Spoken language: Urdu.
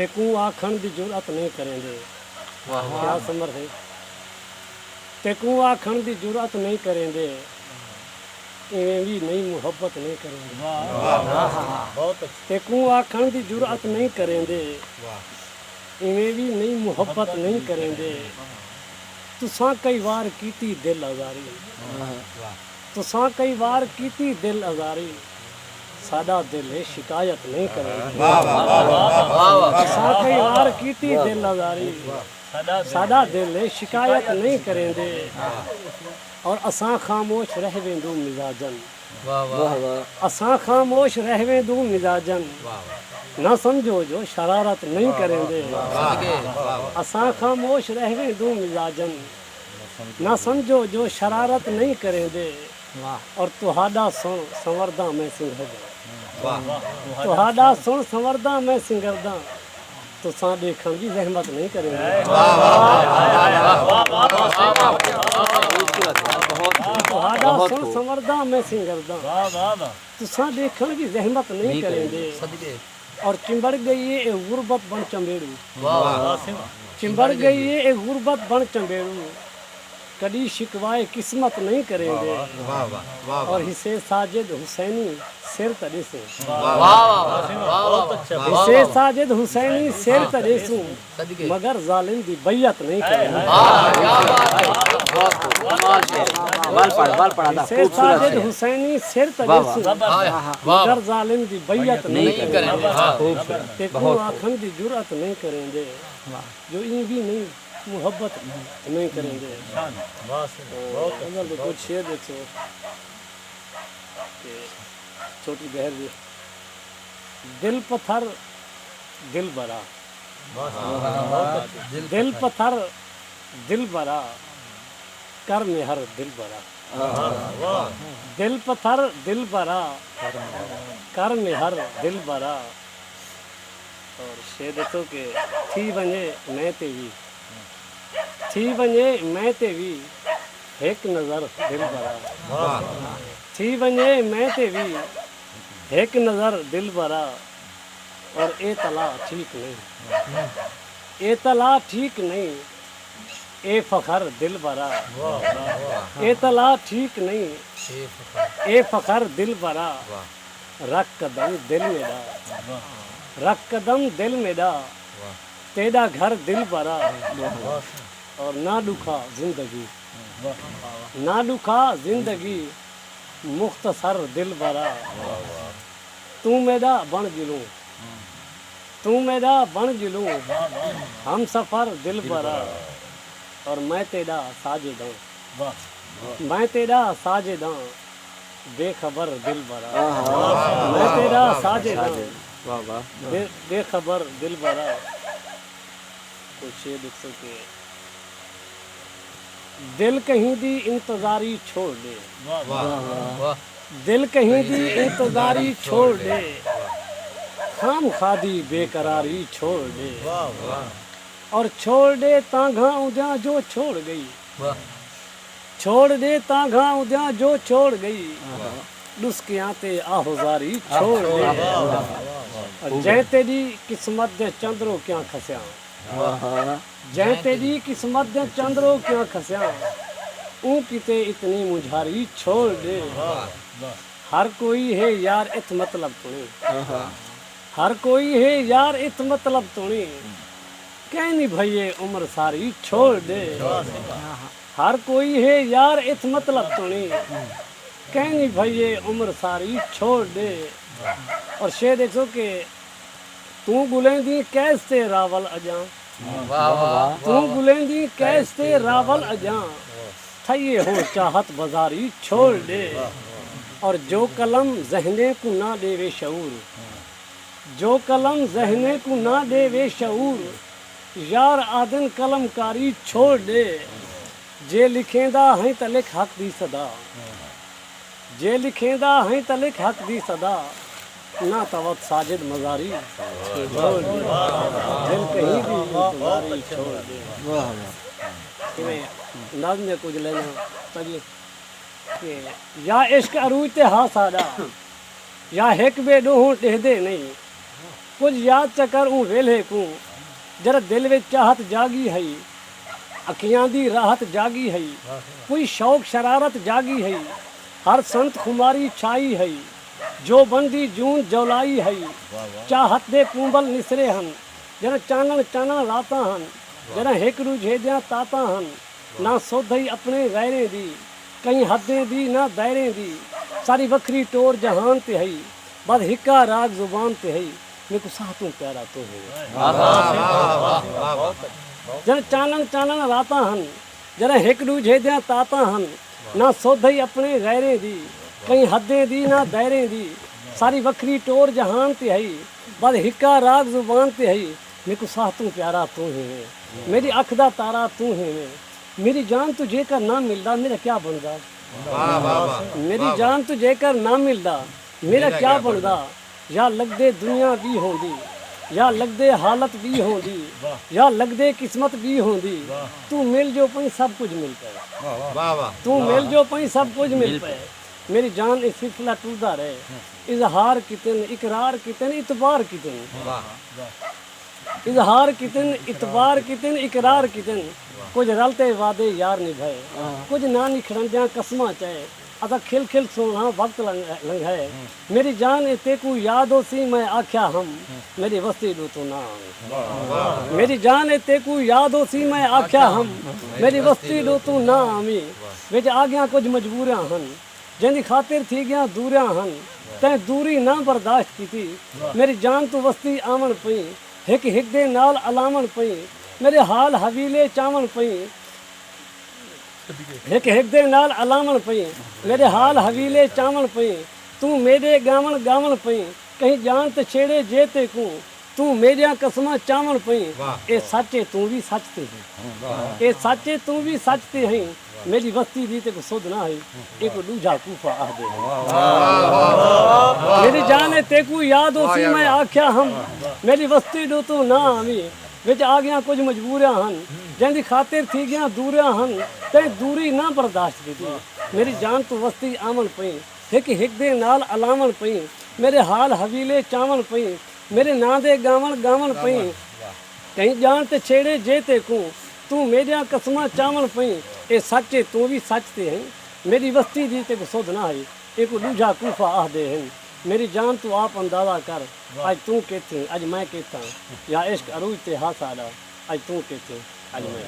ٹھیکوں آکھن دی جرأت نہیں کریں دے. کیا سمر ہے ٹھیکوں آکھن دی جرأت نہیں کریں دے. ایویں بھی نہیں محبت نہیں کریں دے. ٹھیکوں آکھن دی جرأت نہیں کریں دے. ایویں بھی نہیں محبت نہیں کریں دے. تساں کئی وار کیتی دل آزاری. تساں کئی وار کیتی دل آزاری. سادہ دل ہے شکایت نہیں کریں دے. تساں کئی وار کیتی دل آزاری. سادہ دل ہے شکایت نہیں کریں دے. اور اساں خاموش رہ ویندوں مزاجن. اساں خاموش رہ ویندوں مزاجن. نہ سمجھو جو شرارت نہیں کریں دے. اساں خاموش رہ ویندوں مزاجن. نہ سمجھو جو شرارت نہیں کریں دے. اور تہاڈا سن سنورداں میں سنگرداں. تہاڈا سن سنورداں میں سنگرداں. تساں دیکھن دی زحمت نہیں کریں دے. تہاڈا سن سنورداں میں سنگرداں. تساں دیکھن دی زحمت نہیں کریں دے. اور چمبڑ گئی ہے اے غربت بن چمبیڑو. چمبڑ گئی ہے اے غربت بن چمبیڑو. کدی شکوائے قسمت نہیں کریں دے. اور حصے ساجد حسینی سر تڑے سے. حصے ساجد حسینی سر تڑے سوں. مگر ظالم دی بیعت نہیں کریں دے. حصے ساجد حسینی سر تڑے سوں. مگر ظالم دی بیعت نہیں کریں دے. ٹیکوں آکھن دی جرأت نہیں کریں دے. جو این بھی نہیں محبت نہیں کریں گے. اگر تو کچھ شعر دیکھو کہ چھوٹی بہر بھی دل پتھر دل برا. دل پتھر دل برا کر مہر دل برا. دل پتھر دل برا کر مہر دل برا. اور شعر دیکھو کہ تھی ونجے میں تے بھی. تھی ونجے میں تے بھی ایک نظر دل برا. تھی ونجے میں تے بھی ایک نظر دل برا. اور اے طلا ٹھیک نہیں. اے طلا ٹھیک نہیں. اے فخر دل برا. اے طلا ٹھیک نہیں. اے فخر دل برا. رکھ قدم دل میرا. رکھ قدم دل میرا. تیرا گھر دل برا. اور نہ دکھا زندگی. نہ دکھا زندگی مختصر دل برا. تو میرا بن جلوں. تو میرا بن جلوں ہم سفر دل برا. اور میں تیرا ساجد ہوں. میں تیرا ساجد ہوں بے خبر دل برا. میں تیرا ساجد ہوں بے خبر دل برا. کچھ یہ دیکھ سکے دل کہیں دی انتظاری چھوڑ دے. دل کہیں دی انتظاری چھوڑ دے. خام خادی بے قراری چھوڑ دے. اور چھوڑ دے تانگھاں اودیاں جو چھوڑ گئی. چھوڑ دے تانگھاں اودیاں جو چھوڑ گئی. ڈسکیاں تے آہوزاری چھوڑ دے. جے تیری قسمت دے چندرو کیاں کھسیاں. جے تیری قسمت دے چندرو کیاں کھسیاں. اون کتے اتنی مجھاری چھوڑ دے. ہر کوئی ہے یار ات مطلب تو نہیں. ہر کوئی ہے یار ات مطلب تو نہیں. کہنی بھئیے عمر ساری چھوڑ دے. ہر کوئی ہے یار ات مطلب تو نہیں. کہنی بھئیے عمر ساری چھوڑ دے. اور شعر دیکھو کہ تو گلیں دی کیس تے راول اجاں. تو گلیں دی کیس تے راول اجاں. تھئیے ہو چاہت بازاری چھوڑ دے. اور جو قلم ذہنے کو نہ دے وے شعور. جو قلم ذہنے کو نہ دے وے شعور. یار آدن قلم کاری چھوڑ دے. جے لکھیں دا ہیں تا لکھ حق دی صدا. جے لکھیں دا ہیں تا لکھ حق دی صدا. نہ توت ساجد مزاری چھوڑ دے. دل کہیں بھی انتظاری چھوڑ دے. نظم میں کچھ لینا تجھے کہ یا عشق عروج تے ہاں ساڈا. یا ہیک بے ڈوہوں ڈہ دے نہیں. کچھ یاد چکر اون ویلے کو جرا دل وچ چاہت جاگی ہے اکھیاں دی راحت جاگی ہے کوئی شوق شرارت جاگی ہے ہر سنت خماری چھائی ہے جو بندی جون جولائی ہے چاہت دے کونبل نسرے ہن جرا چانن چانن راتا ہن جرا ہک رجھیدیاں تاتا ہن نہ سودھئی اپنے غیریں دی کہیں حدیں دی نہ دائریں دی ساری وکری ٹور جہان تے ہے بد ہکا راگ زبان تے ہے میرے کو ساتوں پیارا تو ہے جرا چانن چانن راتا ہن جرا ہک رجھیدیاں تاتا ہن نہ سودھئی اپنے غیریں دی کہیں حدیں دی نہ دائریں دی ساری وکری ٹور جہان تے ہے بد ہکا راگ زبان تے ہے میرے کو ساتوں پیارا تو ہے میری اکھ دا تارا تو ہے میری جان تجھے کر نہ ملدا میرا کیا بندا میری جان تجھے کر نہ ملدا میرا کیا بندا یا لگ دے دنیا بھی ہوندی یا لگ دے حالت بھی ہوندی یا لگ دے قسمت بھی ہوندی تو مل جو پئی سب کچھ مل پے تو مل جو پئی سب کچھ مل پے میری جان اس سلسلہ ٹوٹدا رہے اظہار کتن اقرار کتن اعتبار کتن اظہار کتن اعتبار کتن اقرار کتن کچھ رلتے وعدے یار نبھائے کچھ نہ نکھڑندیاں قسماں چاہے اتا کھل کھل سونا وقت لنگھائے میری جان تے کو یاد ہو سی میں آکھیا ہم میری وستی دو تو نہ میری جان تے کو یاد ہو سی میں آکھیا ہم میری وستی دو تو نہ آمی وچ آ گیا کچھ مجبوریاں ہن جن خاطر تھی گیا دوریاں ہن تے دوری نہ برداشت کیتی میری جان تو وستی آمن پئی ہک ہک دے نال علامن پئی میرے حال حویلے چاون پئی ہک ہک دے نال علامن پئی میرے حال حویلے چاون پئی تو میرے گاون گاون پئی کہیں جان تے چھیڑے جے تے کو تو میریاں قسماں چاون پئی اے سچے تو بھی سچ تے ہیں اے سچے تو بھی سچ تے ہیں میری وستی دی تے کو سود نہ ہے ایک دوجا کوفہ آہ دے میری جان تے کو یاد ہو سی میں آکھیا ہم میری وستی دو تو نہ آمی وچ آ گیا کچھ مجبوریاں ہن جن دی خاطر تھی گیا دوریاں ہن تے دوری نہ برداشت کیتی میری جان تو وستی آمن پئی ہک ہک دے نال علامن پئی میرے حال حویلے چاون پئی میرے نا دے گاون گاون پئی کہیں جان تے چھیڑے جے تے کو تو میریاں قسماں چاون پئی اے سچے تو بھی سچ تے ہیں میری وستی دی تے کو سود نہ ہے ایک دوجا کوفہ آہ دے ہیں میری جان تو آپ اندازہ کر اج تو کہتے اج میں کہتا یا عشق عروج تے ہاتھ آڈا اج تو کہتے اج میں